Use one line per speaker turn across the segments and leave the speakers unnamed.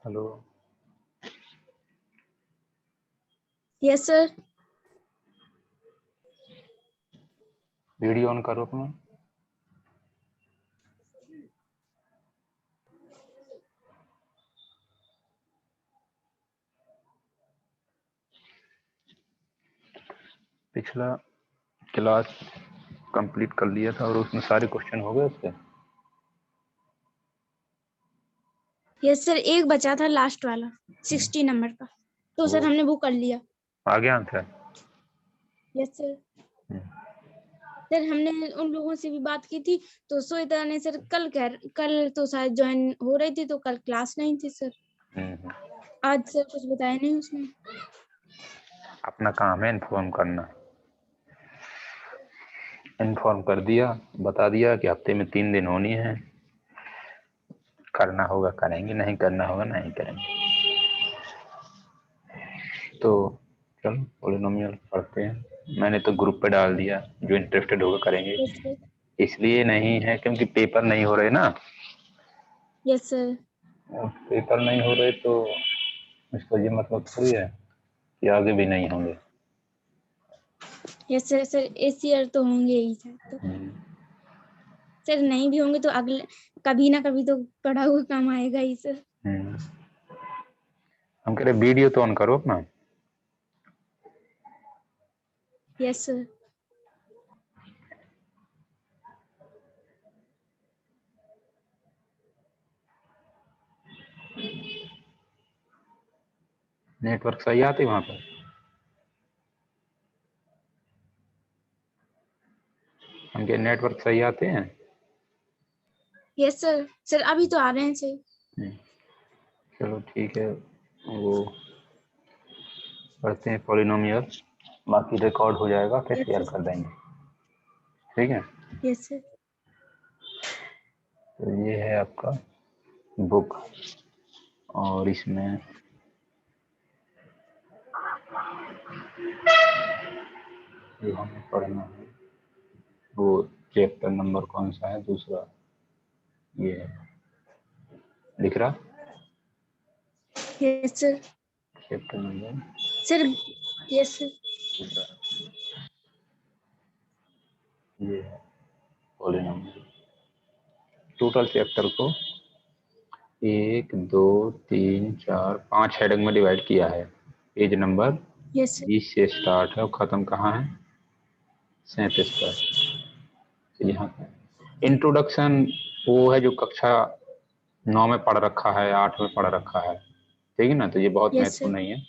Hello.
Yes sir.
Video on करो अपना। पिछला क्लास कंप्लीट कर लिया था और उसमें सारे क्वेश्चन हो गए उसके।
यस सर, एक बचा था लास्ट वाला 60 नंबर का, तो सर हमने वो कर लिया।
आ गया आंसर?
Yes sir. सर हमने उन लोगों से भी बात की थी, तो श्वेता ने सर कल तो शायद ज्वाइन हो रही थी, तो कल क्लास नहीं थी सर। आज सर कुछ बताया नहीं उसने।
अपना काम है इन्फॉर्म करना। इन्फॉर्म कर दिया, बता दिया कि हफ्ते में 3 दिन होनी है, करना होगा करेंगे, नहीं करना होगा नहीं करेंगे। तो चलो पॉलिनोमियल पढ़ते हैं। मैंने तो ग्रुप पे डाल दिया, जो इंटरेस्टेड होगा करेंगे।
Yes sir.
इसलिए नहीं है क्योंकि पेपर नहीं हो रहे ना।
Yes sir.
पेपर नहीं हो रहे तो इसका ये मतलब थोड़ी है कि आगे भी नहीं होंगे।
Yes sir. सर इस ईयर तो होंगे ही सर। तो सर नहीं भी होंगे तो अगले कभी ना कभी तो पढ़ा हुआ काम आएगा ही सर।
हम कह रहे वीडियो तो ऑन करो अपना।
Yes sir.
नेटवर्क सही आते वहां पर? हम कह नेटवर्क सही आते हैं?
Yes sir. सर अभी तो आ रहे हैं सही।
चलो ठीक है, वो पढ़ते हैं पॉलिनोमियल, बाकी रिकॉर्ड हो जाएगा फिर शेयर कर देंगे, ठीक है?
Yes sir.
तो ये है आपका बुक और इसमें जो हमें पढ़ना है वो चैप्टर नंबर कौन सा है, दूसरा ये है, लिख रहा
yes sir.
Chapter number
sir yes sir.
दूसरा ये है पॉलिनोमियल। टोटल चैप्टर को 1 2 3 4 5 हेडिंग में डिवाइड किया है। Page number
yes sir.
20 से स्टार्ट है और खत्म कहाँ है? 37 पर। तो यहाँ इंट्रोडक्शन वो है जो कक्षा 9 में पढ़ रखा है, 8 में पढ़ रखा है, ठीक है ना? तो ये बहुत
यस
महत्वपूर्ण
सर।
नहीं है।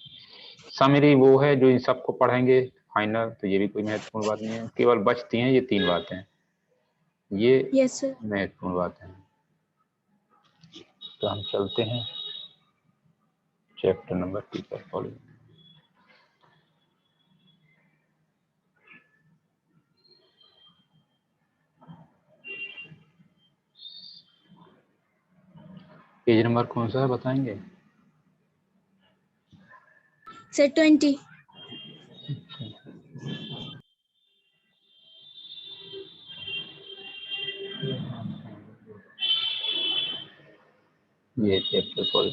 समरी वो है जो इन सबको पढ़ेंगे फाइनल, तो ये भी कोई महत्वपूर्ण बात नहीं है। केवल बचती हैं ये 3 बातें, ये
यस सर।
महत्वपूर्ण बातें हैं। तो हम चलते हैं चैप्टर नंबर 2 पर। फॉलो पेज नंबर कौन सा है बताएंगे?
सर 20।
ये चैप्टर फॉलो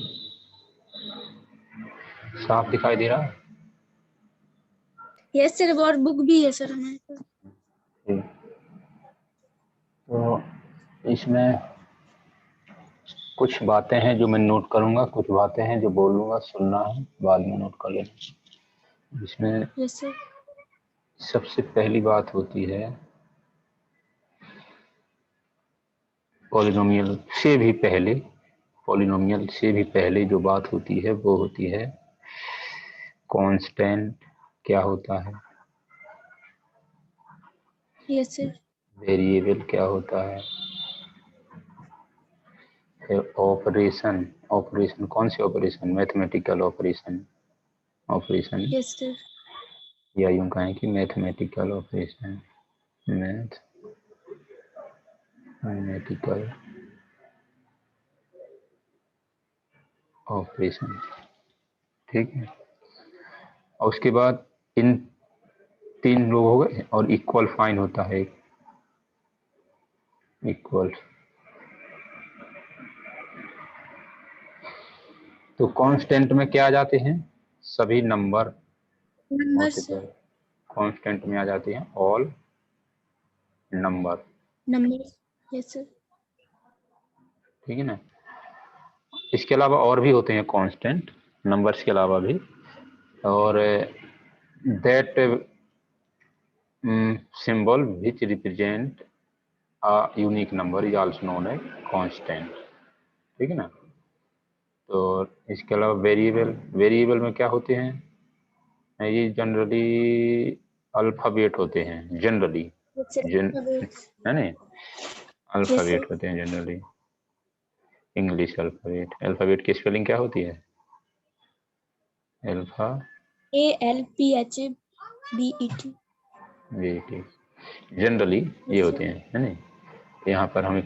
साफ दिखाई दे रहा है?
यस सर, और बुक भी है सर हमारे पास।
तो इसमें कुछ बातें हैं जो मैं नोट करूंगा, कुछ बातें हैं जो बोलूंगा, सुनना है, बाद में नोट कर लेना। इसमें
यस सर।
सबसे पहली बात होती है पॉलिनोमियल से भी पहले, पॉलिनोमियल से भी पहले जो बात होती है वो होती है कांस्टेंट क्या होता है,
यस सर।
वेरिएबल क्या होता है, फिर ऑपरेशन, ऑपरेशन कौन से operation, mathematical operation, operation
yes sir.
या यूं कहें कि मैथमेटिकल ऑपरेशन, मैथमेटिकल ऑपरेशन, ठीक है? और उसके बाद इन 3 लोग हो गए और इक्वल फाइन होता है, इक्वल। तो कांस्टेंट में क्या आ जाते हैं? सभी नंबर
नंबर्स।
कांस्टेंट में आ जाते हैं ऑल नंबर।
Yes sir.
ठीक है ना। इसके अलावा और भी होते हैं कांस्टेंट नंबर्स के अलावा भी, और that symbol which represent a unique number is also known as constant. ठीक है ना। तो इसके अलावा वेरिएबल में क्या होते हैं? ये जनरली अल्फाबेट होते हैं, जनरली है ना, अल्फाबेट होते हैं जनरली। इंग्लिश अल्फाबेट की स्पेलिंग क्या होती है? Alpha
ALPHABET।
जनरली ये होते हैं, है ना। यहाँ पर हम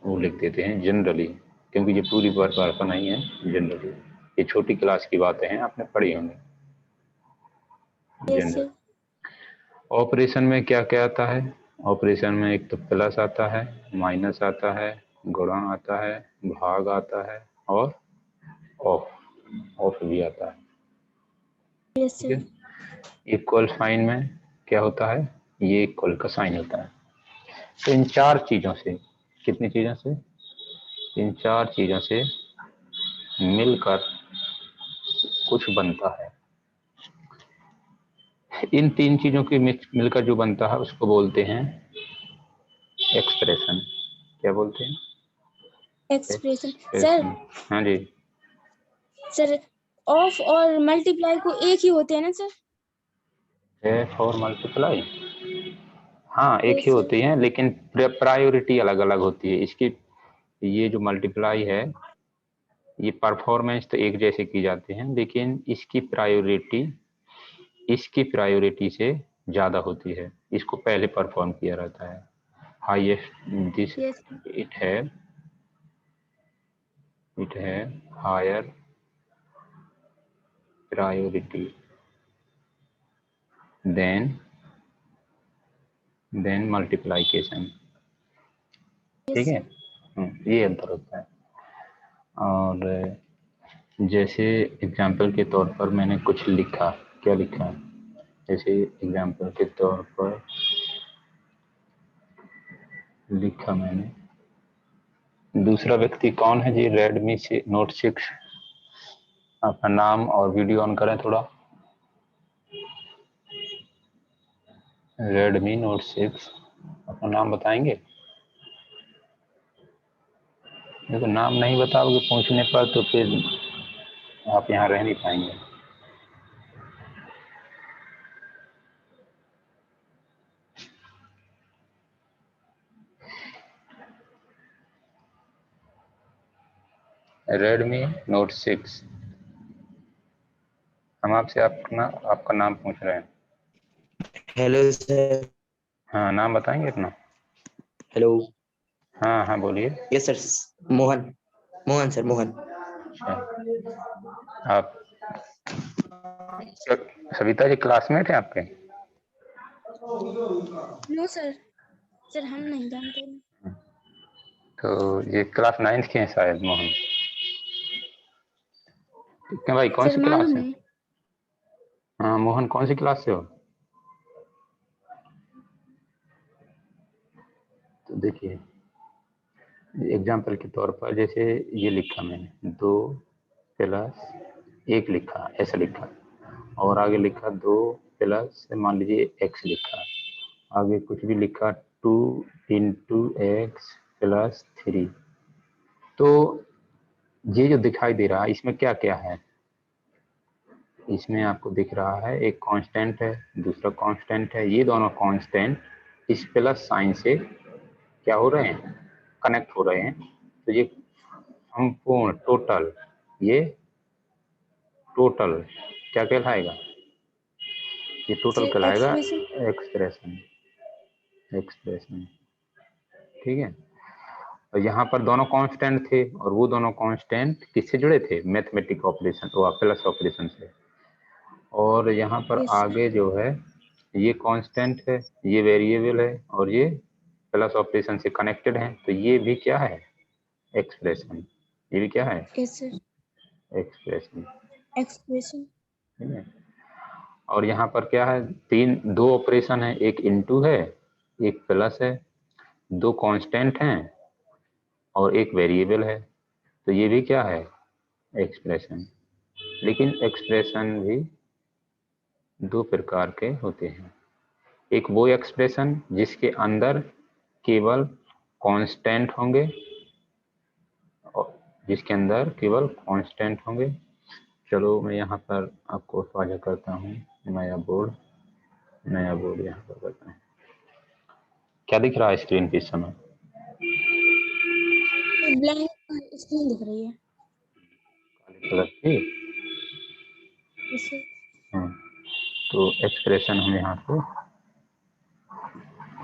वो लिख देते हैं जनरली, क्योंकि ये पूरी वर्षा नहीं है, जनरली। ये छोटी क्लास की बातें हैं, आपने पढ़ी होंगी। जनरल ऑपरेशन में क्या क्या आता है? ऑपरेशन में एक तो प्लस आता है, माइनस आता है, गुणा आता है, भाग आता है, और ऑफ भी आता है। ठीक है। इक्वल साइन में क्या होता है? ये इक्वल का साइन होता है। तो इन चार चीजों से, कितनी चीजों से? इन चार चीजों से मिलकर कुछ बनता है। इन तीन चीजों की मिलकर जो बनता है उसको बोलते हैं एक्सप्रेशन। क्या बोलते हैं?
एक्सप्रेशन। सर
हाँ जी
सर, ऑफ और मल्टीप्लाई को एक ही होते हैं ना सर?
एफ और मल्टीप्लाई, हाँ एक
Yes,
ही
sir.
होती हैं, लेकिन प्रायोरिटी अलग अलग होती है इसकी। ये जो मल्टीप्लाई है, ये परफॉर्मेंस तो एक जैसे की जाती है, लेकिन इसकी प्रायोरिटी से ज्यादा होती है। इसको पहले परफॉर्म किया रहता है। Highest this
Yes.
इट है हायर प्रायोरिटी देन मल्टीप्लिकेशन। ठीक
Yes,
है।
sir.
ये अंतर होता है। और जैसे एग्जाम्पल के तौर पर मैंने कुछ लिखा, क्या लिखा? जैसे एग्जाम्पल के तौर पर लिखा मैंने, दूसरा व्यक्ति कौन है जी? रेडमी से नोट 6। अपना नाम और वीडियो ऑन करें थोड़ा। रेडमी नोट 6, अपना नाम बताएंगे? देखो नाम नहीं बताओगे पूछने पर तो फिर आप यहाँ रह नहीं पाएंगे। Redmi note 6। हम आपसे आपका नाम पूछ रहे हैं।
Hello sir.
हाँ नाम बताएंगे अपना?
हेलो।
हाँ हाँ बोलिए।
Yes sir. Mohan. Mohan sir, Mohan.
अच्छा, आप सविता जी क्लासमेट हैं आपके?
No, sir. सर हम नहीं जानते।
तो ये क्लास 9th के हैं शायद, मोहन। क्या भाई, कौन
सर
सी क्लास
मालूम
है?
है।
हाँ मोहन, कौन सी क्लास से हो? तो देखिए एग्जाम्पल के तौर पर, जैसे ये लिखा मैंने 2 प्लस 1 लिखा, ऐसा लिखा, और आगे लिखा 2 प्लस मान लीजिए x लिखा, आगे कुछ भी लिखा 2 इंटू एक्स प्लस 3। तो ये जो दिखाई दे रहा है इसमें क्या क्या है? इसमें आपको दिख रहा है एक कांस्टेंट है, दूसरा कांस्टेंट है। ये दोनों कांस्टेंट इस प्लस साइन से क्या हो रहे हैं? कनेक्ट हो रहे हैं। तो ये संपूर्ण टोटल, ये टोटल क्या कहलाएगा? ये टोटल
सर
कहलाएगा
एक्सप्रेशन।
एक्सप्रेशन। एक्सप्रेशन। ठीक है। और यहाँ पर दोनों कांस्टेंट थे, और वो दोनों कांस्टेंट किससे जुड़े थे? मैथमेटिक ऑपरेशन व प्लस ऑपरेशन से। और यहाँ पर
Yes, sir.
आगे जो है ये कांस्टेंट है, ये वेरिएबल है, और ये प्लस ऑपरेशन से कनेक्टेड है। तो ये भी क्या है? एक्सप्रेशन। ये भी क्या है?
Yes, sir.
Expression,
expression.
ठीक है। और यहाँ पर क्या है, दो ऑपरेशन है, एक इनटू है, एक प्लस है, दो कांस्टेंट हैं और एक वेरिएबल है, तो ये भी क्या है, एक्सप्रेशन। लेकिन एक्सप्रेशन भी दो प्रकार के होते हैं। एक वो एक्सप्रेशन जिसके अंदर केवल कांस्टेंट होंगे, और जिसके अंदर केवल कांस्टेंट होंगे। चलो मैं यहाँ पर आपको साझा करता हूँ नया बोर्ड यहाँ पर करता हूँ। क्या दिख रहा है स्क्रीन पे इस समय?
ब्लैंक स्क्रीन दिख रही है।
काले कलर की।
Yes sir.
तो एक्सप्रेशन हम यहाँ को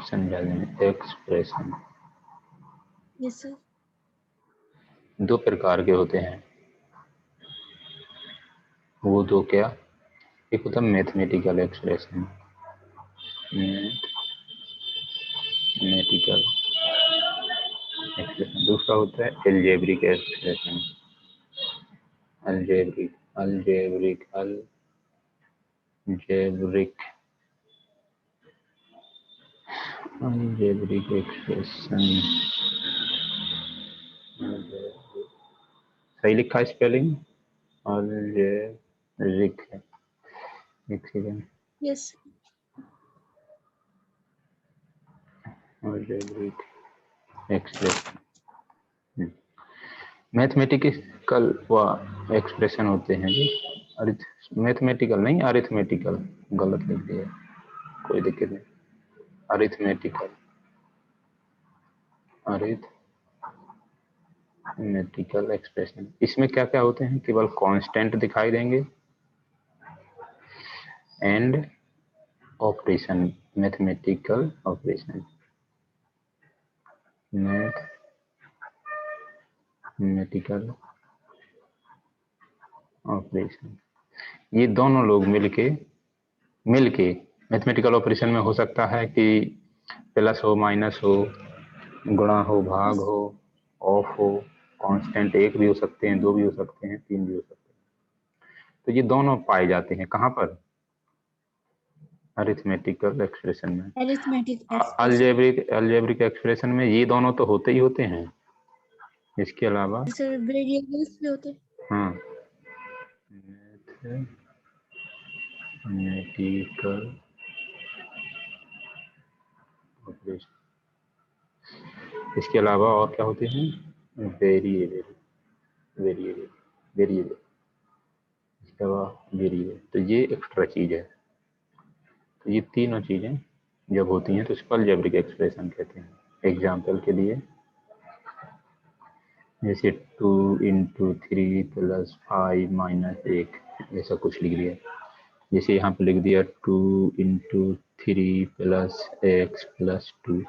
समझा देंगे। Expression
yes sir.
दो प्रकार के होते हैं। वो दो क्या, एक होता है मैथमेटिकल एक्सप्रेशन, मैथमेटिकल एक्सप्रेशन, दूसरा होता है algebraic expression. Algebraic algebraic algebraic algebraic expression. सही लिखा है स्पेलिंग? अलजेब्रिक है। एक second.
Yes.
Algebraic expression mathematical व एक्सप्रेशन होते हैं जी। मैथमेटिकल नहीं, अरिथमेटिकल, गलत लिख दिया, कोई दिक्कत नहीं। अरिथमेटिकल अरिथमेटिकल एक्सप्रेशन, इसमें क्या क्या होते हैं, केवल कांस्टेंट दिखाई देंगे and operation, mathematical operation, mathematical operation, ये दोनों लोग मिलके मैथमेटिकल ऑपरेशन में हो सकता है कि प्लस हो, माइनस हो, गुणा हो, भाग हो, ऑफ हो, कांस्टेंट एक भी हो सकते हैं, दो भी हो सकते हैं, तीन भी हो सकते हैं। तो ये दोनों पाए जाते हैं कहाँ पर, अरिथमेटिकल एक्सप्रेशन में।
Arithmetic expression.
अलजेब्रिक एक्सप्रेशन में ये दोनों तो होते ही होते हैं, इसके अलावा
सर वेरिएबल्स भी होते हैं।
हाँ, मैथमेटिकल ऑपरेशन, इसके अलावा और क्या होते हैं, वेरिएबल वेरिएबल वेरिएबल इसके अलावा वेरिएबल, तो ये एक्स्ट्रा चीज है। तो ये तीनों चीजें जब होती हैं तो इसको अलजेब्रिक एक्सप्रेशन कहते हैं। एग्जाम्पल के लिए जैसे 2 × 3 + 5 - 1, ऐसा कुछ लिख दिया। जैसे यहाँ पे लिख दिया 2 × 3 + x + 2,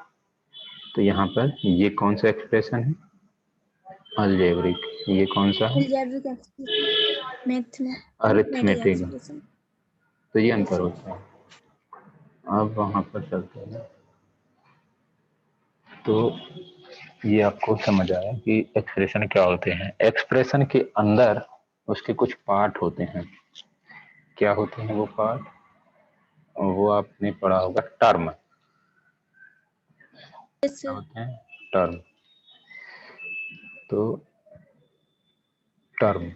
तो यहाँ पर ये कौन सा एक्सप्रेशन है, अल्जेब्रिक। ये कौन सा है,
algebraic expression, arithmetic
arithmetic.
Expression.
तो ये अंतर होता है। अब वहाँ पर चलते हैं, तो ये आपको समझ आया कि एक्सप्रेशन क्या होते हैं। एक्सप्रेशन के अंदर उसके कुछ पार्ट होते हैं। क्या होते हैं वो पार्ट, वो आपने पढ़ा होगा, टर्म। क्या होते हैं, टर्म। तो टर्म,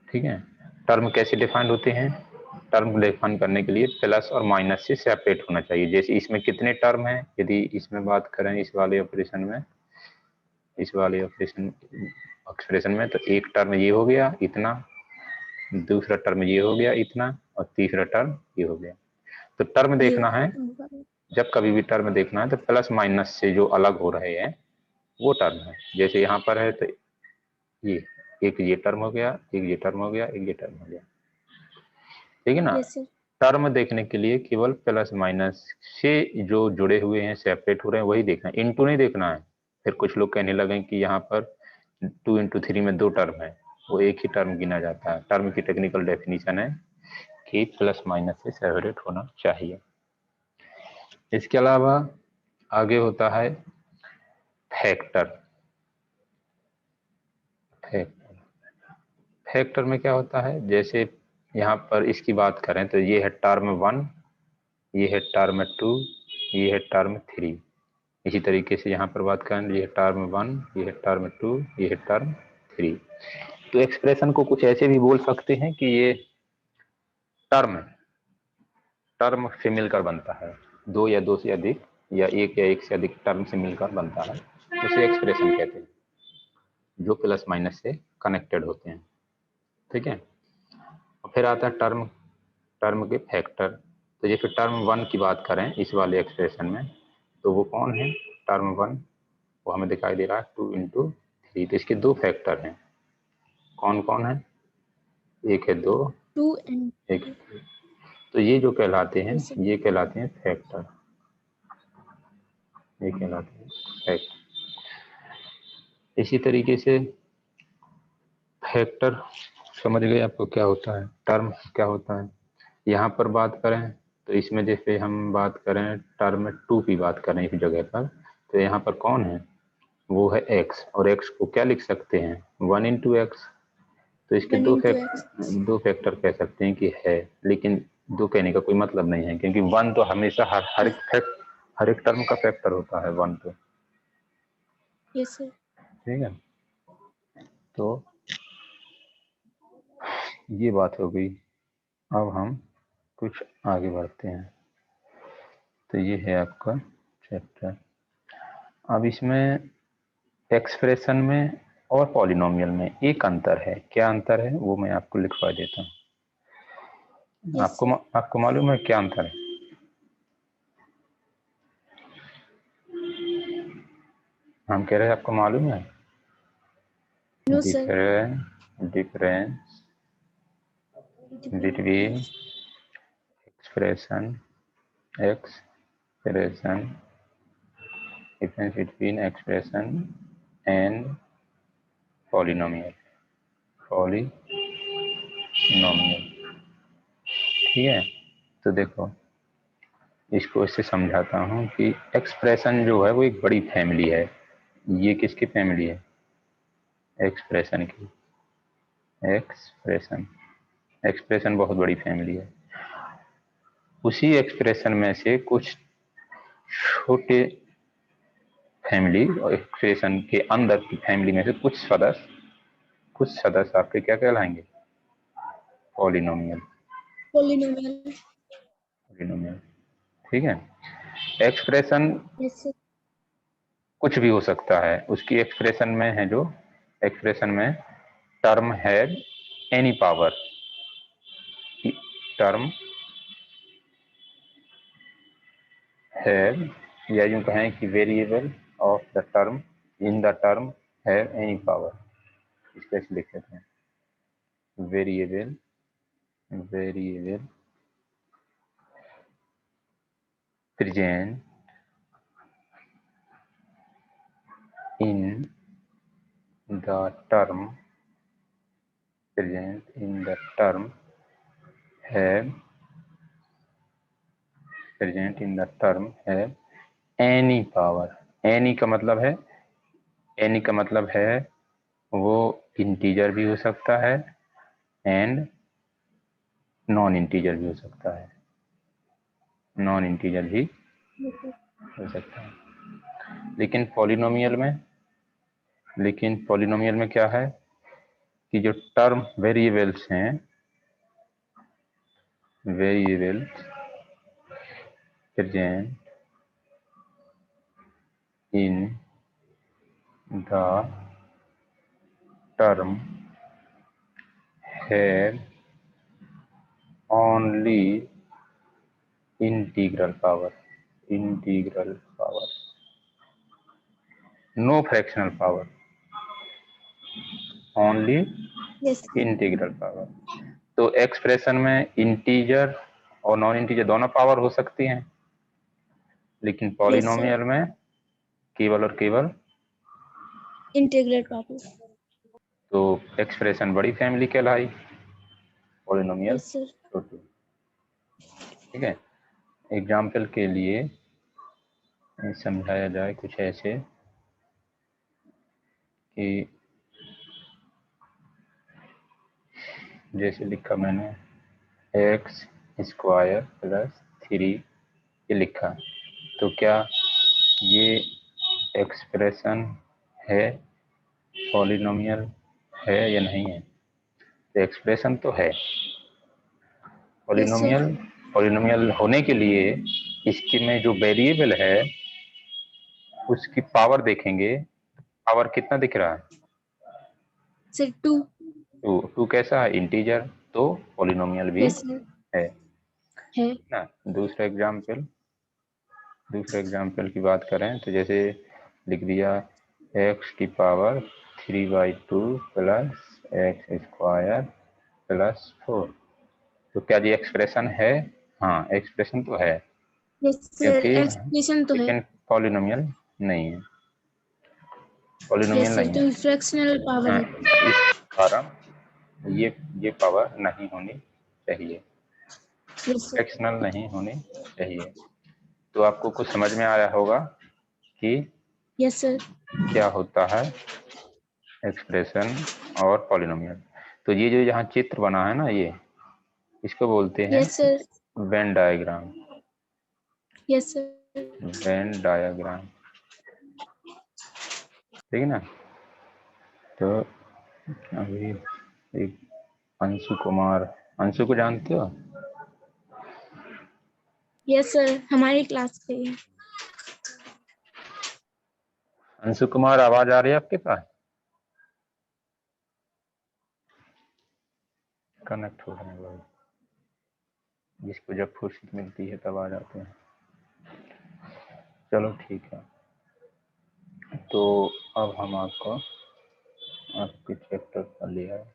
ठीक है, टर्म कैसे डिफाइंड होते हैं, टर्म डिफाइन करने के लिए प्लस और माइनस से सेपरेट होना चाहिए। जैसे इसमें कितने टर्म हैं, यदि इसमें बात करें इस वाले ऑपरेशन में, इस वाले ऑपरेशन एक्सप्रेशन में, तो एक टर्म ये हो गया इतना, दूसरा टर्म ये हो गया इतना, और तीसरा टर्म ये हो गया। तो टर्म देखना है, जब कभी भी टर्म देखना है तो प्लस माइनस से जो अलग हो रहे हैं वो टर्म है। जैसे यहाँ पर है तो ये एक ये टर्म हो गया, एक ये टर्म हो गया, एक ये टर्म हो गया, ठीक है ना। टर्म देखने के लिए केवल प्लस माइनस से जो जुड़े हुए हैं, सेपरेट हो रहे हैं, वही देखना है, इनटू नहीं देखना है। फिर कुछ लोग कहने लगे कि यहाँ पर 2 × 3 में दो टर्म है, वो एक ही टर्म गिना जाता है। टर्म की टेक्निकल डेफिनेशन है कि प्लस माइनस से सेपरेट होना चाहिए। इसके अलावा आगे होता है फैक्टर। फैक्टर फैक्टर में क्या होता है, जैसे यहाँ पर इसकी बात करें तो ये है टर्म 1, ये है टर्म 2, ये है टर्म 3। इसी तरीके से यहाँ पर बात करें, ये है टर्म 1, ये है टर्म 2, ये है टर्म 3। तो एक्सप्रेशन को कुछ ऐसे भी बोल सकते हैं कि ये टर्म से मिलकर बनता है, दो या दो से अधिक या एक से अधिक टर्म से मिलकर बनता है, उसे एक्सप्रेशन कहते हैं, जो प्लस माइनस से कनेक्टेड होते हैं। ठीक है, और फिर आता है टर्म के फैक्टर। तो जैसे टर्म 1 की बात करें इस वाले एक्सप्रेशन में, तो वो कौन है, टर्म 1 वो हमें दिखाई दे रहा है 2 × 3। तो इसके दो फैक्टर हैं, कौन कौन है, एक है 2,
2 and
एक। तो ये जो कहलाते हैं,
yes, sir.
ये कहलाते हैं फैक्टर, ये कहलाते हैं फैक्टर। इसी तरीके से फैक्टर समझ गए आपको क्या होता है, टर्म क्या होता है। यहाँ पर बात करें तो इसमें जैसे हम बात करें टर्म 2 की बात करें इस जगह पर, तो यहाँ पर कौन है, वो है x, और x को क्या लिख सकते हैं, 1 × x। तो इसके
1 into x.
दो फैक्टर कह सकते हैं कि है, लेकिन दो कहने का कोई मतलब नहीं है, क्योंकि 1 तो हमेशा हर एक टर्म का फैक्टर होता है 1 तो।
Yes, sir.
ठीक है, तो ये बात हो गई। अब हम कुछ आगे बढ़ते हैं। तो ये है आपका चैप्टर। अब इसमें एक्सप्रेशन में और पॉलिनोमियल में एक अंतर है, क्या अंतर है वो मैं आपको लिखवा देता हूँ।
Yes,
आपको मालूम है क्या अंतर है, हम कह रहे हैं आपको मालूम है।
no, sir.
Difference between expression and polynomial. ठीक है, तो देखो इसको इससे समझाता हूँ कि एक्सप्रेशन जो है वो एक बड़ी फैमिली है। ये किसकी फैमिली है, एक्सप्रेशन की। एक्सप्रेशन बहुत बड़ी फैमिली है। उसी एक्सप्रेशन में से कुछ छोटे फैमिली और एक्सप्रेशन के अंदर की फैमिली में से कुछ सदस्य आपके क्या कहलाएंगे, पॉलिनोमियल। ठीक है, एक्सप्रेशन
Yes, sir.
कुछ भी हो सकता है, उसकी एक्सप्रेशन में है जो एक्सप्रेशन में टर्म है एनी पावर, टर्म है, या यूं कहें कि variable of the term in the term है एनी पावर। इसको ऐसे लिख देते हैं, variable present in the term है एनी पावर। एनी का मतलब है वो इंटीजर भी हो सकता है एंड नॉन इंटीजर भी हो सकता है,
Yes, sir.
हो सकता है। लेकिन पॉलिनोमियल में क्या है कि जो टर्म वेरिएबल्स हैं, प्रेजेंट इन द टर्म है only integral power, no fractional power, only
Yes, sir.
Integral power. तो एक्सप्रेशन में इंटीजर और नॉन इंटीजर दोनों पावर हो सकती हैं, लेकिन
Yes, sir.
पॉलिनोमियल में केवल और केवल।
Integral power.
तो एक्सप्रेशन बड़ी फैमिली कहलाई, पॉलिनोमियल
Yes, sir.
छोटी। ठीक है, एग्जाम्पल के लिए समझाया जाए कुछ ऐसे कि जैसे लिखा मैंने एक्स स्क्वायर प्लस 3 ये लिखा, तो क्या ये एक्सप्रेशन है, पॉलिनोमियल है या नहीं है? तो एक्सप्रेशन तो है। पॉलिनोमियल पॉलिनोमियल होने के लिए इसके में जो वेरिएबल है उसकी पावर देखेंगे। पावर कितना दिख रहा है?
सर 2।
2 कैसा है? इंटीजर, तो पॉलिनोमियल भी
यस सर
है
है।
ना। दूसरा एग्जाम्पल की बात करें तो जैसे लिख दिया एक्स की power 3/2 plus x square plus 4। तो क्या ये एक्सप्रेशन है? हाँ, एक्सप्रेशन तो है,
यस सर
क्योंकि
एक्सप्रेशन तो है।
लेकिन पॉलिनोमियल नहीं है, पॉलिनोमियल
यस सर
नहीं
तो
है।
फ्रैक्शनल पावर
हाँ,
है।
इस कारण ये पावर नहीं होनी चाहिए,
यस सर
फ्रैक्शनल नहीं होनी चाहिए। तो आपको कुछ समझ में आया होगा कि
यस सर
क्या होता है एक्सप्रेशन और पॉलिनोमियल। तो ये जो यहाँ चित्र बना है ना, ये इसको बोलते हैं
yes sir
Venn diagram.
Yes sir
Venn diagram, ठीक है ना। तो अभी एक अंशु को जानते हो?
यस सर हमारी क्लास के हैं।
अंशु कुमार, आवाज आ रही है आपके पास? कनेक्ट हो रहे हैं, जिसको जब फुर्सत मिलती है तब आ जाते हैं। चलो ठीक है, तो अब हम आपके चैप्टर पर ले आए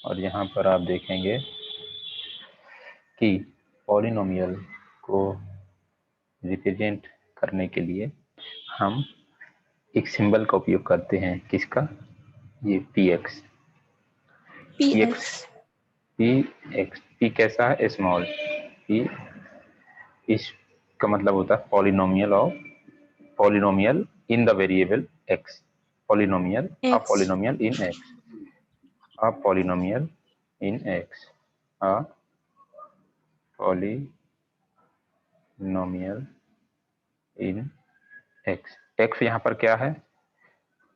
और यहाँ पर आप देखेंगे कि पॉलिनोमियल को रिप्रेजेंट करने के लिए हम एक सिंबल का उपयोग करते हैं। किसका? ये px। p कैसा है? Small p। इसका मतलब होता है polynomial in the variable x। Polynomial a
x
polynomial in x, a polynomial in x, a polynomial in x। x यहाँ पर क्या है?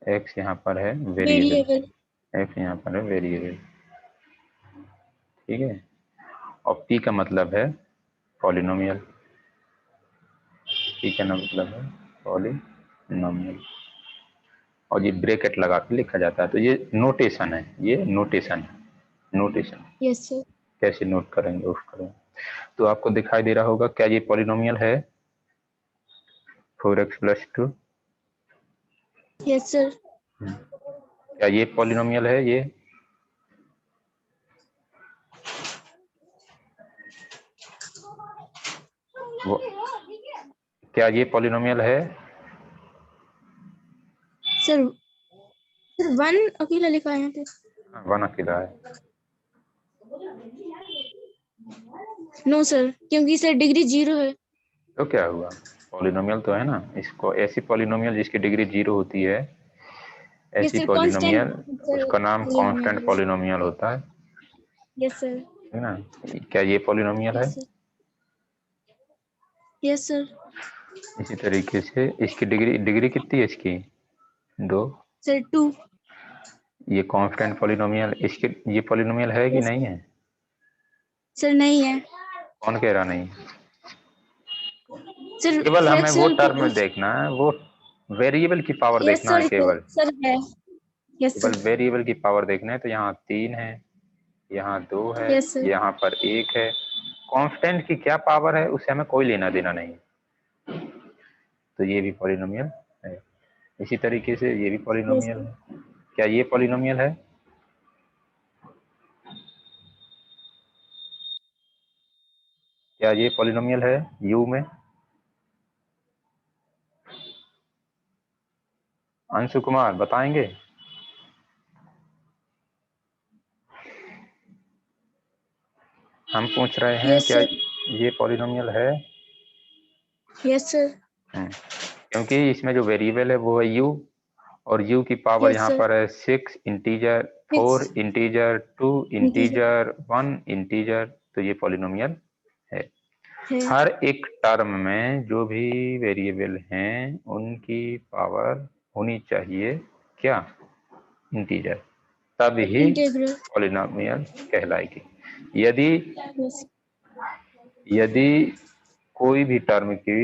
x यहाँ पर है वेरिएबल,
वेरिएबल।
x यहाँ पर है वेरिएबल, ठीक है। और p का मतलब है पॉलिनोमियल, p का मतलब है पॉलिनोमियल। और ये ब्रैकेट लगा के लिखा जाता है। तो ये नोटेशन है, नोटेशन
यस सर
कैसे नोट करेंगे उस करेंगे। तो आपको दिखाई दे रहा होगा, क्या ये पॉलिनोमियल है? 4x + 2।
यस सर
क्या ये पॉलिनोमियल है? ये वो क्या ये पॉलिनोमियल है?
सर 1 अकेला लिखा है यहाँ पे।
1 अकेला है।
नो सर क्योंकि सर डिग्री 0 है।
तो क्या हुआ? पॉलिनोमियल तो है ना। इसको ऐसी पॉलिनोमियल जिसकी डिग्री 0 होती है,
यस
ऐसी
सर कांस्टेंट
पॉलिनोमियल,
सर
उसका नाम कांस्टेंट पॉलिनोमियल होता है
यस सर
है ना। क्या ये पॉलिनोमियल है?
यस सर यस सर
इसी तरीके से इसकी डिग्री कितनी है इसकी? 2।
सर 2।
ये कांस्टेंट पॉलिनोमियल, इसके ये पॉलिनोमियल है कि
यस
नहीं है?
सर नहीं है
कौन कह रहा नहीं?
सर
केवल हमें वो टर्म
फ्रैक्शनल।
देखना है, वो वेरिएबल की पावर
यस
देखना है
सर
केवल।
सर है। यस
केवल
सर
वेरिएबल की पावर देखना है। तो यहाँ 3 है, यहाँ 2 है,
यस सर
यहाँ पर 1 है। कांस्टेंट की क्या पावर है उससे हमें कोई लेना देना नहीं। तो ये भी पॉलिनोमियल है। इसी तरीके से ये भी
यस
पॉलिनोमियल
सर
है। क्या ये पॉलिनोमियल है? क्या ये पॉलिनोमियल है यू में? अंशु कुमार बताएंगे? हम पूछ रहे हैं
यस
क्या
सर
ये पॉलिनोमियल है?
यस सर
क्योंकि इसमें जो वेरिएबल है वो है यू, और यू की पावर
यस
यहाँ
सर
पर है 6 इंटीजर 4 इंटीजर, 2 इंटीजर, 1 इंटीजर, तो ये पॉलिनोमियल है। हर एक टर्म में जो भी वेरिएबल हैं उनकी पावर होनी चाहिए क्या, इंटीजर, तब ही पॉलिनोमियल कहलाएगी। यदि कोई भी टर्म की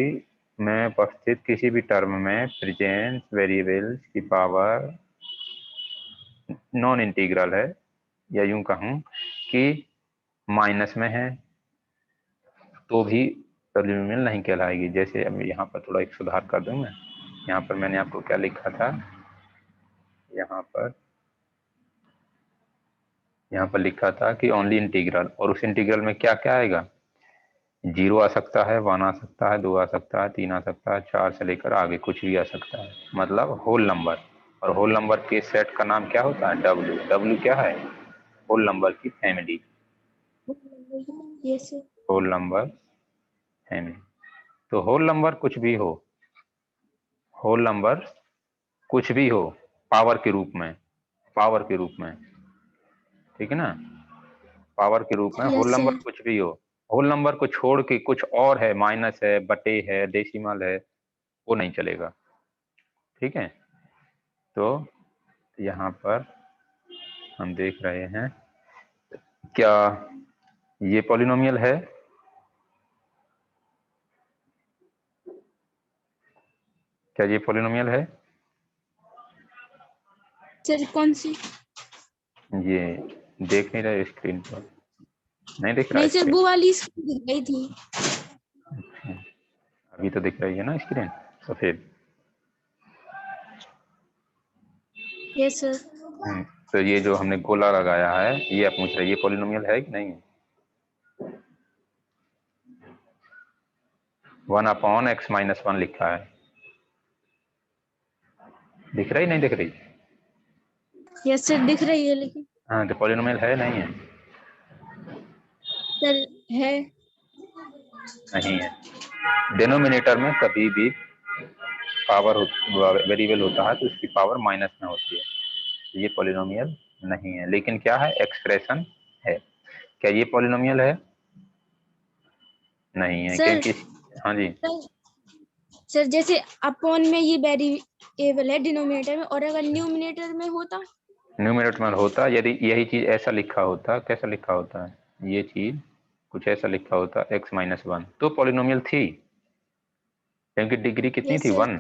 में उपस्थित किसी भी टर्म में प्रेजेंट वेरिएबल्स की पावर नॉन इंटीग्रल है, या यूं कहूं कि माइनस में है, तो भी पॉलिनोमियल नहीं कहलाएगी। जैसे अब यहाँ पर थोड़ा एक सुधार कर दूं मैं, यहाँ पर मैंने आपको क्या लिखा था, यहाँ पर लिखा था कि ओनली इंटीग्रल, और उस इंटीग्रल में क्या क्या आएगा, 0 आ सकता है, 1 आ सकता है, 2 आ सकता है, 3 आ सकता है, 4 से लेकर आगे कुछ भी आ सकता है, मतलब होल नंबर। और होल नंबर के सेट का नाम क्या होता है, डब्ल्यू। डब्ल्यू क्या है, होल नंबर की फैमिली, होल नंबर फैमिली। तो होल नंबर कुछ भी हो, होल नंबर कुछ भी हो पावर के रूप में, ठीक है ना, पावर के रूप में होल नंबर कुछ भी हो। होल नंबर को छोड़ के कुछ और है, माइनस है, बटे है, डेसिमल है, वो नहीं चलेगा, ठीक है। तो यहाँ पर हम देख रहे हैं, क्या ये पॉलिनोमियल है, क्या ये पॉलिनोमियल है,
सर कौन सी,
ये देख नहीं रहे स्क्रीन पर, नहीं दिख रहा
नहीं
है
सर वो वाली स्क्रीन दिख रही थी।
अभी तो दिख रही है ना स्क्रीन सफेद।
Yes sir.
तो ये जो हमने गोला लगाया है, ये आप पूछ रहे, ये पॉलिनोमियल है कि नहीं है, 1/(x-1) लिखा है, दिख रही नहीं दिख रही,
यस सर दिख रही है, लेकिन
हाँ, तो पॉलिनोमियल है नहीं है,
सर है
नहीं है। डिनोमिनेटर में कभी भी पावर वेरिएबल होता है तो उसकी पावर माइनस में होती है, तो ये पॉलिनोमियल नहीं है, लेकिन क्या है, एक्सप्रेशन है। क्या ये पॉलिनोमियल है, नहीं है,
सर,
क्योंकि हाँ जी
सर जैसे अपॉन में ये वेरिएबल है डिनोमिनेटर में, और अगर न्यूमिनेटर में होता,
न्यूमरेटर में होता, यदि यही चीज ऐसा लिखा होता, कैसा लिखा होता है, ये चीज कुछ ऐसा लिखा होता x-1, तो पॉलिनोमियल थी, क्योंकि डिग्री कितनी थी, 1।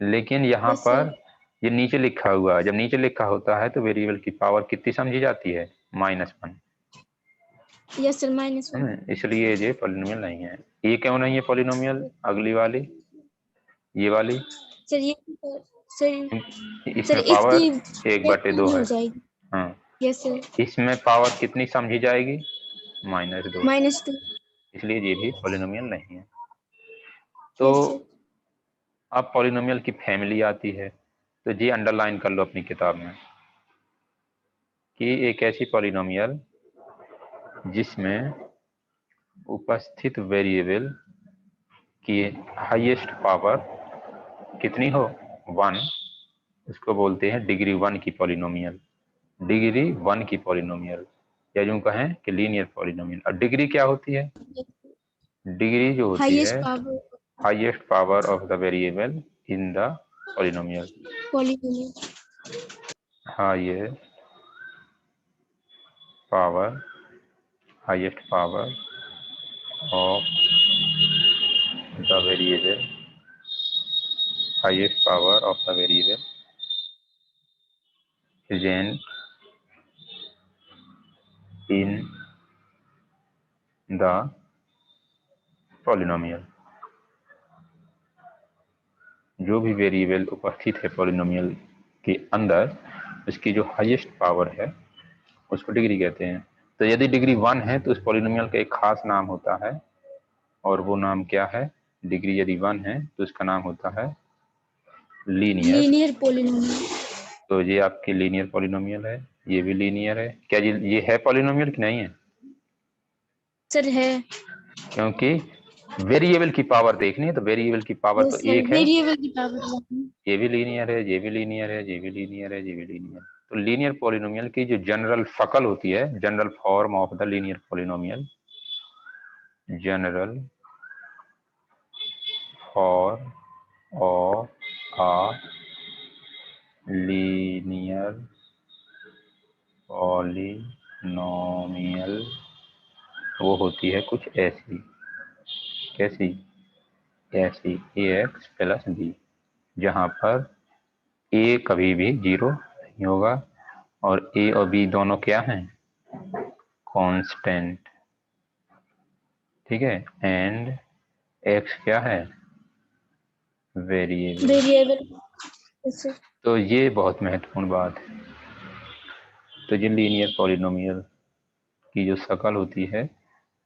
लेकिन यहाँ पर ये नीचे लिखा हुआ है, जब नीचे लिखा होता है तो वेरिएबल की पावर कितनी समझी जाती है, -1।
यस सर, -1,
इसलिए ये पॉलिनोमियल नहीं है। ये क्यों नहीं है पॉलिनोमियल, अगली वाली, ये वाली,
सर ये सर
इसमें पावर 1/2
हो
है,
जाएगी।
हाँ,
यस सर,
इसमें पावर कितनी समझी जाएगी, -2,
-2,
इसलिए ये भी पॉलिनोमियल नहीं है। तो
यस सर।
अब पॉलिनोमियल की फैमिली आती है, तो ये अंडरलाइन कर लो अपनी किताब में कि एक ऐसी पॉलिनोमियल जिसमें उपस्थित वेरिएबल की हाईएस्ट पावर कितनी हो, 1, उसको बोलते हैं डिग्री 1 की पॉलिनोमियल, डिग्री 1 की पॉलिनोमियल, या यूं कहें कि लीनियर पॉलिनोमियल। और डिग्री क्या होती है, डिग्री जो होती है highest power of the variable in the polynomial, highest power of the variable, highest power of the variable present in the polynomial। जो भी वेरिएबल उपस्थित है पॉलिनोमियल के अंदर, उसकी जो हाईएस्ट पावर है उसको डिग्री कहते हैं। तो यदि डिग्री 1 है तो उस पॉलिनोमियल का एक खास नाम होता है, और वो नाम क्या है, डिग्री यदि 1 है तो उसका नाम होता है लीनियर
पॉलिनोमियल।
तो ये आपकी लीनियर पॉलिनोमियल है, ये भी लीनियर है। क्या ये है पॉलिनोमियल कि नहीं है,
सर है,
क्योंकि वेरिएबल की पावर देखनी है तो वेरिएबल की पावर तो एक है,
वेरिएबल की पावर,
ये भी लीनियर है, ये भी लीनियर है, ये भी लीनियर है, ये भी लीनियर, तो लीनियर पॉलिनोमियल की जो जनरल शकल होती है, general form of the linear polynomial, general form of a linear polynomial वो होती है कुछ ऐसी, कैसी, ऐसी ax प्लस बी, जहां पर a कभी भी 0 नहीं होगा और a और b दोनों क्या हैं, कांस्टेंट, ठीक है, एंड x क्या है, वेरिएबल।
वेरिएबल। Yes sir.
तो ये बहुत महत्वपूर्ण बात है। तो ये लीनियर पॉलिनोमियल की जो शकल होती है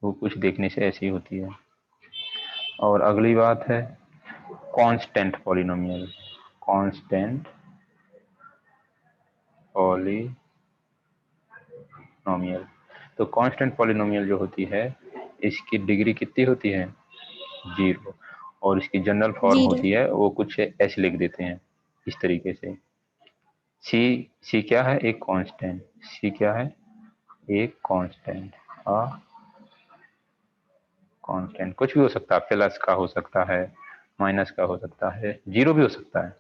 वो कुछ देखने से ऐसी होती है। और अगली बात है कांस्टेंट पॉलिनोमियल, कांस्टेंट पॉलिनोमियल। तो कांस्टेंट पॉलिनोमियल जो होती है इसकी डिग्री कितनी होती है, 0, और इसकी जनरल फॉर्म
0।
होती है वो कुछ ऐसे लिख देते हैं इस तरीके से, सी क्या है, एक कांस्टेंट, सी क्या है, एक कांस्टेंट, कांस्टेंट कुछ भी हो सकता है, प्लस का हो सकता है, माइनस का हो सकता है, 0 भी हो सकता है,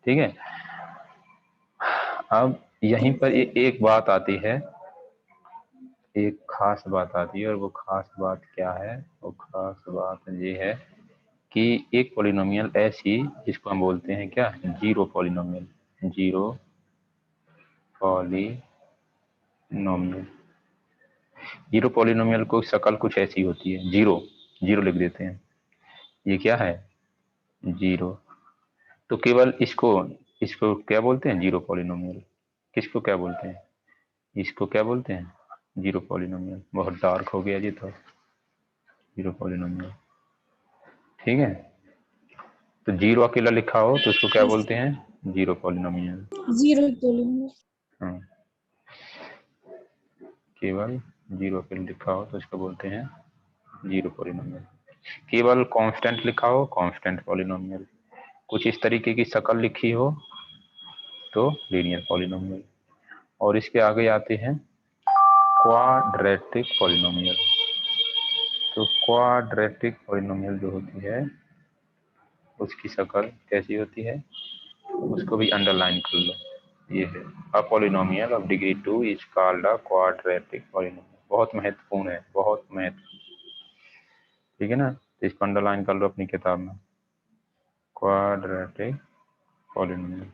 ठीक है। अब यहीं पर एक बात आती है, एक खास बात आती है, और वो खास बात क्या है, वो खास बात ये है कि एक पॉलिनोमियल ऐसी जिसको हम बोलते हैं क्या, zero polynomial, zero polynomial. Zero polynomial को शकल कुछ ऐसी होती है, जीरो, जीरो लिख देते हैं, ये क्या है, जीरो। तो केवल इसको इसको क्या बोलते हैं, जीरो पॉलिनोमियल। किसको क्या बोलते हैं, इसको क्या बोलते हैं, जीरो पॉलिनोमियल। बहुत डार्क हो गया जी, तो जीरो पॉलिनोमियल, ठीक है। तो जीरो अकेला लिखा हो तो उसको क्या बोलते हैं, जीरो पॉलिनोमियल।
0 पॉलिनोमियल।
हाँ, केवल जीरो अकेला लिखा हो तो इसको बोलते हैं जीरो पॉलिनोमियल। केवल कांस्टेंट लिखा हो, कांस्टेंट पॉलिनोमियल। कुछ इस तरीके की शकल लिखी हो तो लीनियर पॉलिनोमियल। और इसके आगे आते हैं क्वाड्रेटिक पॉलिनोमियल। तो क्वाड्रेटिक पॉलिनोमियल जो होती है उसकी शक्ल कैसी होती है, उसको भी अंडरलाइन कर लो, ये है a polynomial of degree 2 is called a quadratic polynomial. बहुत महत्वपूर्ण है, बहुत महत्वपूर्ण, ठीक है ना। तो इसको अंडरलाइन कर लो अपनी किताब में, क्वाड्रेटिक पॉलिनोमियल।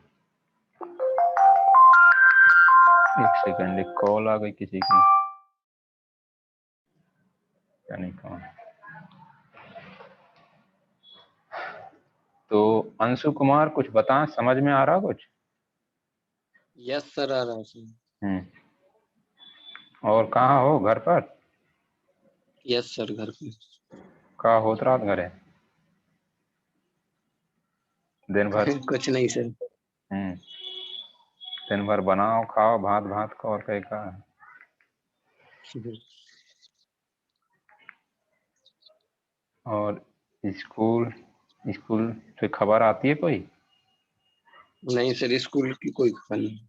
एक सेकंड, एक कॉल आ गई किसी की, क्या नहीं कौन। तो अंशु कुमार कुछ बता, समझ में आ रहा कुछ।
यस सर, आ रहा है।
और कहाँ हो, घर पर।
यस सर, घर पे।
कहाँ होत रात घरे, दिन भर।
कुछ नहीं सर।
दिन भर बनाओ खाओ भात भात का, और कहीं का। और स्कूल, स्कूल से खबर आती है कोई।
नहीं सर, स्कूल की कोई खबर नहीं।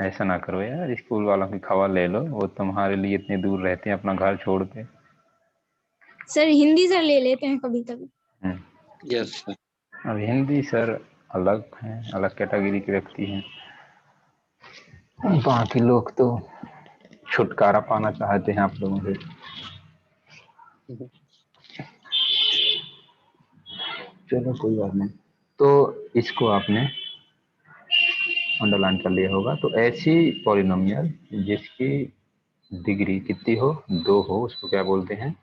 ऐसा ना करो यार, स्कूल वालों की खबर ले लो, वो तुम्हारे लिए इतने दूर रहते हैं अपना घर छोड़ के।
सर हिंदी सर ले लेते हैं कभी कभी।
Yes sir.
अब हिंदी सर अलग हैं, अलग कैटेगरी के व्यक्ति हैं, बाकी लोग तो छुटकारा पाना चाहते हैं आप लोगों से। चलो कोई बात नहीं। तो इसको आपने अंडरलाइन कर लिया होगा। तो ऐसी पॉलिनोमियल जिसकी डिग्री कितनी हो, 2 हो, उसको क्या बोलते हैं,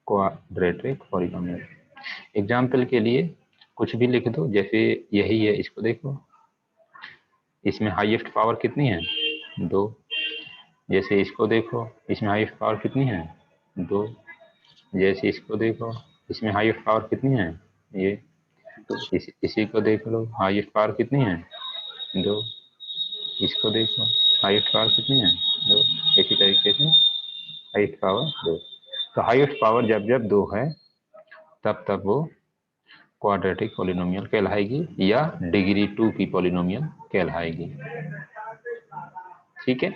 क्वाड्रेटिक पॉलिनोमियल। एग्जाम्पल के लिए कुछ भी लिख दो, जैसे यही है, इसको देखो, इसमें हाईएस्ट पावर कितनी है, 2। जैसे इसको देखो, इसमें हाईएस्ट पावर कितनी है, 2। जैसे इसको देखो, इसमें हाईएस्ट पावर कितनी है, ये। इसी को देख लो, हाईएस्ट पावर कितनी है, 2। इसको देखो, हाईएस्ट पावर कितनी है, 2। इसी तरीके से हाईएस्ट पावर 2। तो हाईएस्ट पावर जब जब 2 है तब तब वो क्वाड्रेटिक पॉलिनोमियल कहलाएगी या डिग्री 2 की पॉलिनोमियल कहलाएगी। ठीक है,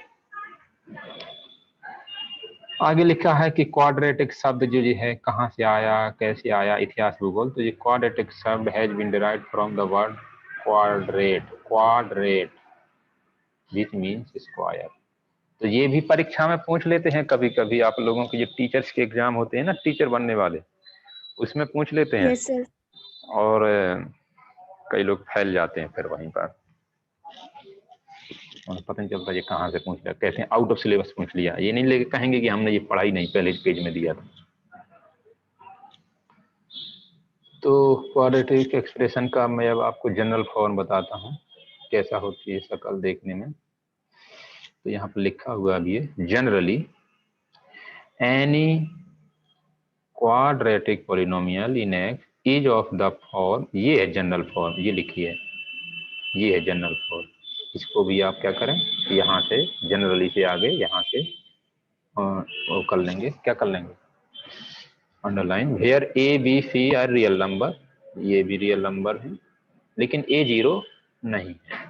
आगे लिखा है कि क्वाड्रेटिक शब्द जो है कहाँ से आया, कैसे आया, इतिहास भूगोल। तो ये क्वाड्रेटिक शब्द has been derived from the word quadrate, quadrate which means square. तो ये भी परीक्षा में पूछ लेते हैं कभी कभी, आप लोगों के जो टीचर्स के एग्जाम होते हैं ना, टीचर बनने वाले, उसमें पूछ लेते हैं।
Yes sir.
और कई लोग फैल जाते हैं फिर वहीं पर, और पता नहीं चलता ये कहाँ से पूछ लिया, कहते हैं आउट ऑफ सिलेबस पूछ लिया। ये नहीं लेके कहेंगे कि हमने ये पढ़ाई नहीं, पहले पेज में दिया था। तो क्वाड्रेटिक एक्सप्रेशन का मैं अब आपको जनरल फॉर्म बताता हूँ कैसा होती है शक्ल देखने में। तो यहाँ पर लिखा हुआ भी है, generally any quadratic polynomial in x is of the form, ये है जनरल फॉर्म, ये लिखिए, ये है जनरल फॉर्म। इसको भी आप क्या करें, यहाँ से जनरली से आगे यहाँ से वो कर लेंगे, क्या कर लेंगे, underline. Where A B C are real number, ये भी रियल नंबर है लेकिन ए जीरो नहीं है।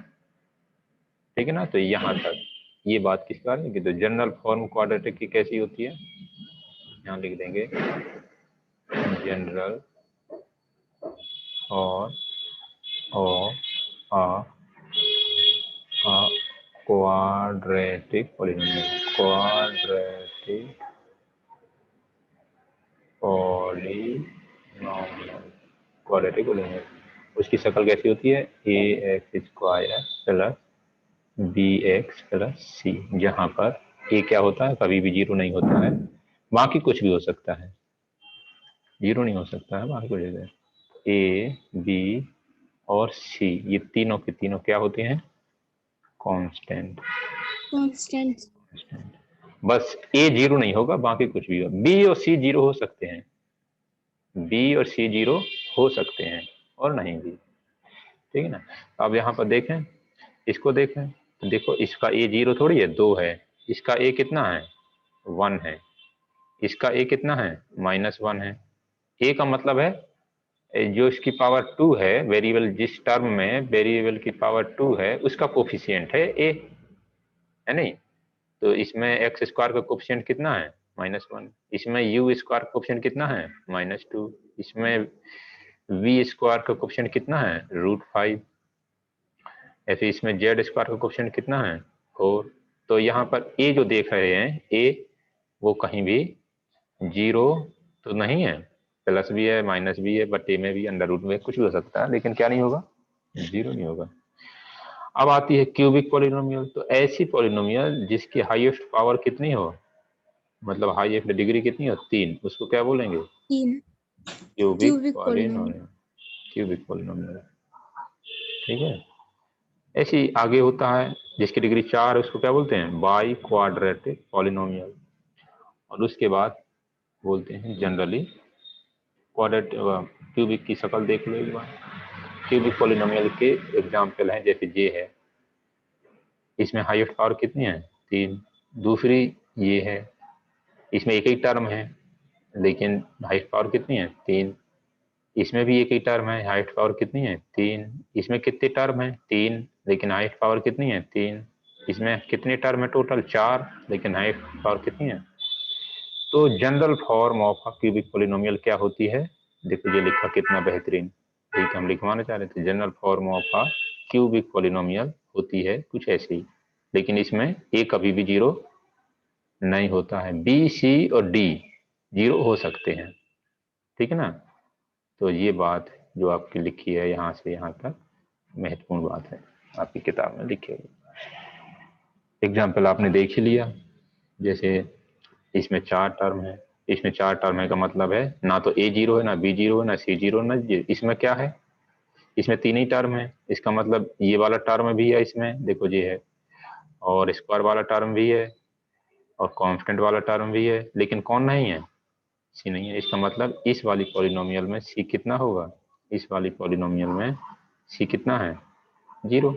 ठीक है ना, तो यहाँ तक ये बात किस बारे में की। तो जनरल फॉर्म क्वाड्रेटिक की कैसी होती है, यहाँ लिख देंगे general form of a quadratic polynomial, quadratic polynomial, quadratic polynomial. उसकी शक्ल कैसी होती है, a x square plus b x plus c, जहां पर ए क्या होता है, कभी भी जीरो नहीं होता है, बाकी कुछ भी हो सकता है, जीरो नहीं हो सकता है, बाकी कुछ। ए बी और सी, ये तीनों के तीनों क्या होते हैं, कांस्टेंट।
कांस्टेंट।
बस ए जीरो नहीं होगा, बाकी कुछ भी हो। बी और सी जीरो हो सकते हैं, बी और सी जीरो हो सकते हैं और नहीं भी। ठीक है ना, अब यहाँ पर देखें, इसको देखें तो देखो इसका ए जीरो थोड़ी है, 2 है, इसका ए कितना है, 1 है, इसका ए कितना है, -1 है। ए का मतलब है जो इसकी पावर 2 है, वेरिएबल जिस टर्म में वेरिएबल की पावर 2 है उसका कोफिशिएंट है ए, है नहीं। तो इसमें एक्स स्क्वायर का कोफिशिएंट कितना है, -1। इसमें यू स्क्वायर का कोफिशिएंट कितना है, -2। इसमें वी स्क्वायर का कोफिशिएंट कितना है, √5। ऐसे इसमें जेड स्क्वायर का कोफिशिएंट कितना है, 4। तो यहाँ पर ए जो देख रहे हैं, ए वो कहीं भी जीरो तो नहीं है, प्लस भी है माइनस भी है, बट ए में भी अंडर रूट में कुछ भी हो सकता है, लेकिन क्या नहीं होगा, जीरो नहीं होगा। अब आती है क्यूबिक पॉलिनोमियल। तो ऐसी पॉलिनोमियल जिसकी हाईएस्ट पावर कितनी हो, मतलब हाईएस्ट डिग्री कितनी हो, 3, उसको क्या बोलेंगे,
3
क्यूबिक पॉलिनोमियल, क्यूबिक पॉलिनोमियल। ठीक है, ऐसी आगे होता है जिसकी डिग्री 4 उसको क्या बोलते हैं, बाई क्वाड्रेटिक पॉलिनोमियल। और उसके बाद बोलते हैं जनरली क्वाड्रेटिक। क्यूबिक की शक्ल देख लो एक बार। क्यूबिक पॉलिनोमियल के एग्जाम्पल हैं, जैसे ये है, इसमें हाईएस्ट पावर कितनी है, 3। दूसरी ये है, इसमें एक ही टर्म है लेकिन हाईएस्ट पावर कितनी है, 3। इसमें भी एक ही टर्म है, हाईएस्ट पावर कितनी है, 3। इसमें कितने टर्म है, 3, लेकिन हाईएस्ट पावर कितनी है, 3। इसमें कितने टर्म है, टोटल 4, लेकिन हाईएस्ट पावर कितनी है। तो general form of cubic polynomial क्या होती है, देखो ये लिखा कितना बेहतरीन, यही तो हम लिखवाना चाह रहे थे। General form of a cubic polynomial होती है कुछ ऐसी, लेकिन इसमें ए कभी भी जीरो नहीं होता है, बी सी और डी जीरो हो सकते हैं। ठीक है ना, तो ये बात जो आपकी लिखी है यहाँ से यहाँ तक महत्वपूर्ण बात है, आपकी किताब में लिखी हुई। एग्जाम्पल आपने देख ही लिया, जैसे इसमें 4 टर्म है, इसमें 4 टर्म है का मतलब है ना तो ए जीरो है, ना बी जीरो है, ना सी जीरो, ना जी। इसमें क्या है, इसमें 3 ही टर्म है, इसका मतलब ये वाला टर्म भी है इसमें, देखो ये है, और स्क्वायर वाला टर्म भी है, और कांस्टेंट वाला टर्म भी है, लेकिन कौन नहीं है, सी नहीं है। इसका मतलब इस वाली पॉलिनोमियल में सी कितना होगा, इस वाली पॉलिनोमियल में सी कितना है, 0।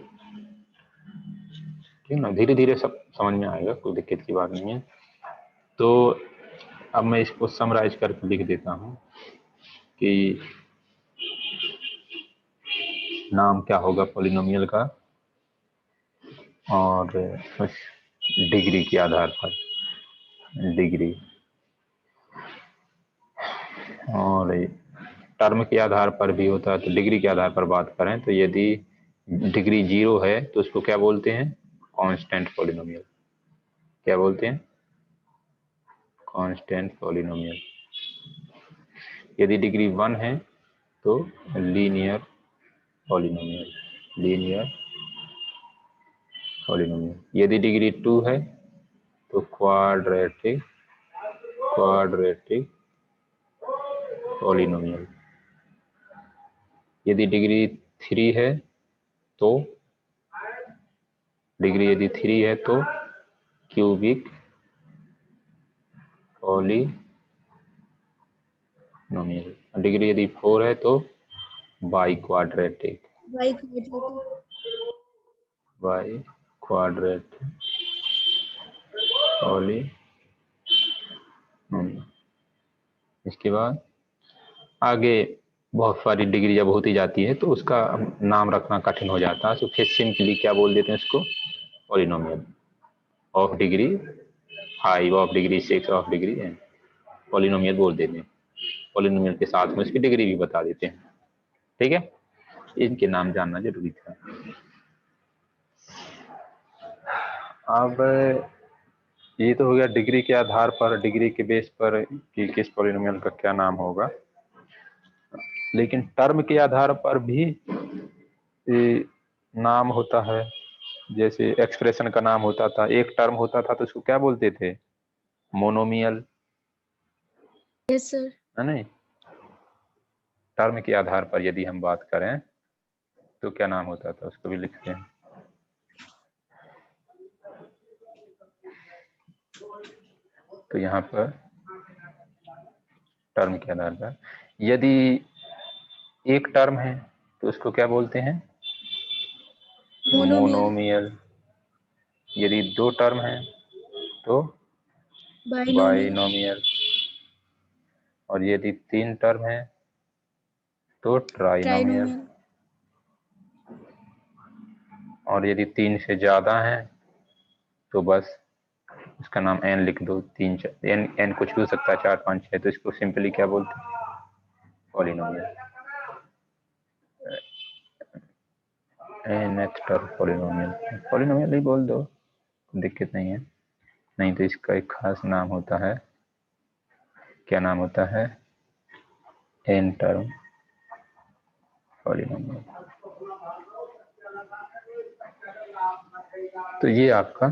ठीक है ना, धीरे धीरे सब समझ में आएगा, कोई दिक्कत की बात नहीं है। तो अब मैं इसको समराइज करके लिख देता हूँ कि नाम क्या होगा पॉलिनोमियल का, और उस डिग्री के आधार पर, डिग्री, और टर्म के आधार पर भी होता है। तो डिग्री के आधार पर बात करें तो यदि डिग्री 0 है तो उसको क्या बोलते हैं, कांस्टेंट पॉलिनोमियल। क्या बोलते हैं, कांस्टेंट पॉलिनोमियल। यदि डिग्री 1 है तो लीनियर पॉलिनोमियल, लीनियर पॉलिनोमियल। यदि डिग्री 2 है तो क्वाड्रेटिक, क्वाड्रेटिक पॉलिनोमियल। यदि डिग्री 3 है तो, डिग्री यदि 3 है तो क्यूबिक पॉलिनोमियल। डिग्री यदि 4 है तो by quadratic,
by quadratic,
by quadratic polynomial. इसके बाद आगे बहुत सारी डिग्री जब होती जाती है तो उसका नाम रखना कठिन हो जाता है, तो फिर सिंपली क्या बोल देते हैं इसको, polynomial of degree 5, of degree 6, of degree n, polynomial बोल देते हैं। पॉलिनोमियल के साथ में इसकी डिग्री भी बता देते हैं। ठीक है, इनके नाम जानना जरूरी था। अब ये तो हो गया डिग्री के आधार पर, डिग्री के बेस पर कि किस पॉलिनोमियल का क्या नाम होगा। लेकिन टर्म के आधार पर भी नाम होता है। जैसे एक्सप्रेशन का नाम होता था, एक टर्म होता था तो उसको क्या बोलते थे, मोनोमियल,
यस सर,
है नहीं। टर्म के आधार पर यदि हम बात करें तो क्या नाम होता था, उसको भी लिखते हैं। तो यहाँ पर टर्म के आधार पर यदि एक टर्म है तो उसको क्या बोलते हैं,
मोनोमियल,
मोनोमियल। यदि 2 टर्म है तो
बाइनोमियल,
बाइनोमियल, और यदि 3 टर्म है तो ट्राइनोमियल,
ट्राइनोमियल,
और यदि 3 से ज्यादा है तो बस उसका नाम n लिख दो। 3 n कुछ भी हो सकता है, 4 5 6, तो इसको सिंपली क्या बोलते हैं, polynomial. nth term polynomial, polynomial ही बोल दो, दिक्कत नहीं है। नहीं तो इसका एक खास नाम होता है, क्या नाम होता है, n टर्म पॉलिनोमियल। तो ये आपका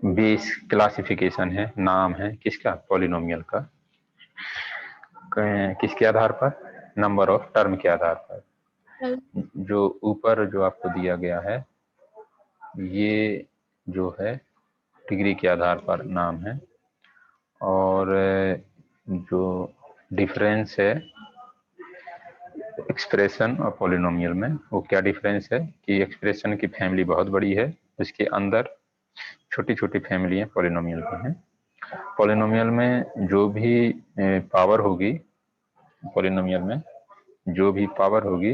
बेस क्लासिफिकेशन है, नाम है किसका, पॉलिनोमियल का। किसके आधार पर, नंबर ऑफ टर्म के आधार पर। जो ऊपर जो आपको दिया गया है ये जो है डिग्री के आधार पर नाम है, और जो डिफरेंस है एक्सप्रेशन और पॉलिनोमियल में, वो क्या डिफरेंस है कि एक्सप्रेशन की फैमिली बहुत बड़ी है, उसके अंदर छोटी छोटी फैमिली हैं पॉलिनोमियल में हैं। पॉलिनोमियल में जो भी पावर होगी, पॉलिनोमियल में जो भी पावर होगी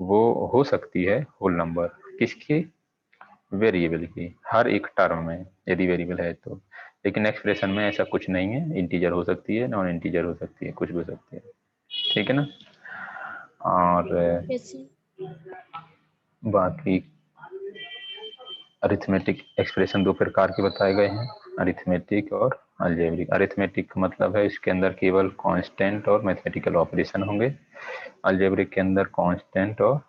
वो हो सकती है होल नंबर, किसकी, वेरिएबल की, हर एक टर्म में यदि वेरिएबल है तो। लेकिन एक्सप्रेशन में ऐसा कुछ नहीं है, इंटीजर हो सकती है, नॉन इंटीजर हो सकती है, कुछ भी हो सकती है। ठीक है ना। और
यस सर,
बाकी अरिथमेटिक एक्सप्रेशन 2 प्रकार के बताए गए हैं, अरिथमेटिक और अलजेब्रिक। अरिथमेटिक का मतलब है इसके अंदर केवल कांस्टेंट और मैथमेटिकल ऑपरेशन होंगे। अलजेब्रिक के अंदर कांस्टेंट और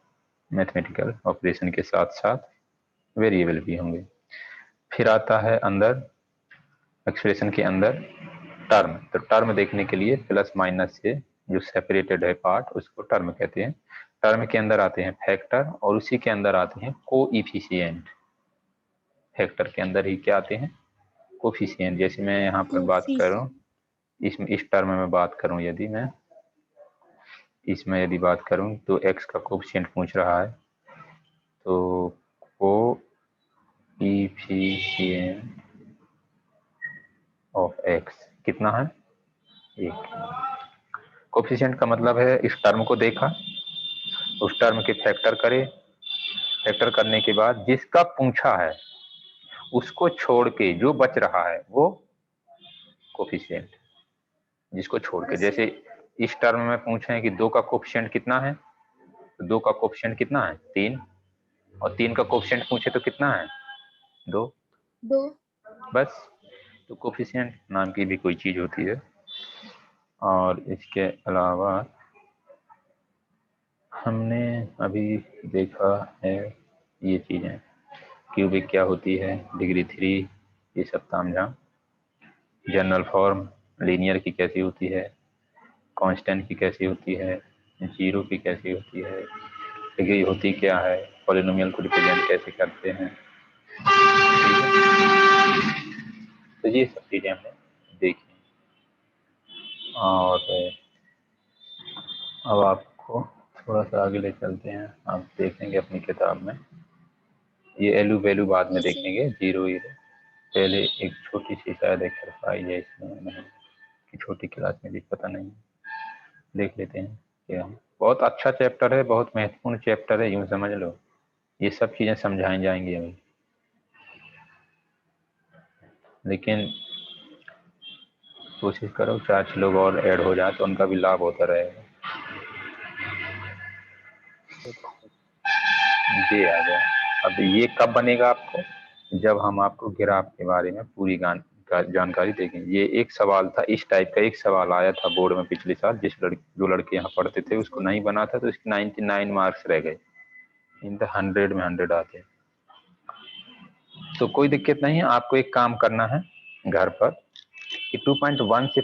मैथमेटिकल ऑपरेशन के साथ साथ वेरिएबल भी होंगे। फिर आता है अंदर एक्सप्रेशन के अंदर टर्म। तो टर्म देखने के लिए प्लस माइनस से जो सेपरेटेड है पार्ट उसको टर्म कहते हैं। टर्म के अंदर आते हैं फैक्टर, और उसी के अंदर आते हैं कोएफिशिएंट। फैक्टर के अंदर ही क्या आते हैं, कोएफिशिएंट। जैसे मैं यहाँ पर बात करूँ, इस टर्म में बात करूँ, यदि मैं इसमें यदि बात करूँ तो x का कोएफिशिएंट पूछ रहा है, तो कोएफिशिएंट ऑफ x कितना है, 1। कोफिशिएंट का मतलब है इस टर्म को देखा, उस टर्म के फैक्टर करे, फैक्टर करने के बाद जिसका पूछा है उसको छोड़ के जो बच रहा है वो कोफिशिएंट, जिसको छोड़ के। जैसे इस टर्म में पूछे कि 2 का कोफिशिएंट कितना है, तो 2 का कोफिशिएंट कितना है 3, और 3 का कोफिशिएंट पूछे तो कितना है 2 बस। तो कोफिशिएंट नाम की भी कोई चीज होती है। और इसके अलावा हमने अभी देखा है ये चीजें, क्यूबिक क्या होती है, डिग्री 3, ये सब तामझाम, जनरल फॉर्म लीनियर की कैसी होती है, कांस्टेंट की कैसी होती है, जीरो की कैसी होती है, डिग्री होती क्या है, पॉलिनोमियल को रिप्रेजेंट कैसे करते हैं, तो ये सब चीजें हमने देखी। और अब आपको थोड़ा सा आगे ले चलते हैं, आप देखेंगे अपनी किताब में, ये एलू वैल्यू बाद में देखेंगे, जीरो पहले एक छोटी सी शायद एक्सरसाइज है इसमें, नहीं कि छोटी क्लास में भी पता नहीं, देख लेते हैं क्या। बहुत अच्छा चैप्टर है, बहुत महत्वपूर्ण चैप्टर है, यूं समझ लो, ये सब चीजें समझाई जाएंगी अभी, लेकिन कोशिश करो 4 लोग और ऐड हो जाए तो उनका भी लाभ होता रहेगा। जी आ गया। अब ये कब बनेगा आपको, जब हम आपको ग्राफ के बारे में पूरी जानकारी देंगे। ये एक सवाल था, इस टाइप का एक सवाल आया था बोर्ड में पिछले साल, जो लड़के यहाँ पढ़ते थे उसको नहीं बना था, तो इसके 99 मार्क्स रह गए, इन द 100 में 100 आते। तो कोई दिक्कत नहीं है, आपको एक काम करना है घर पर कि 2.1 से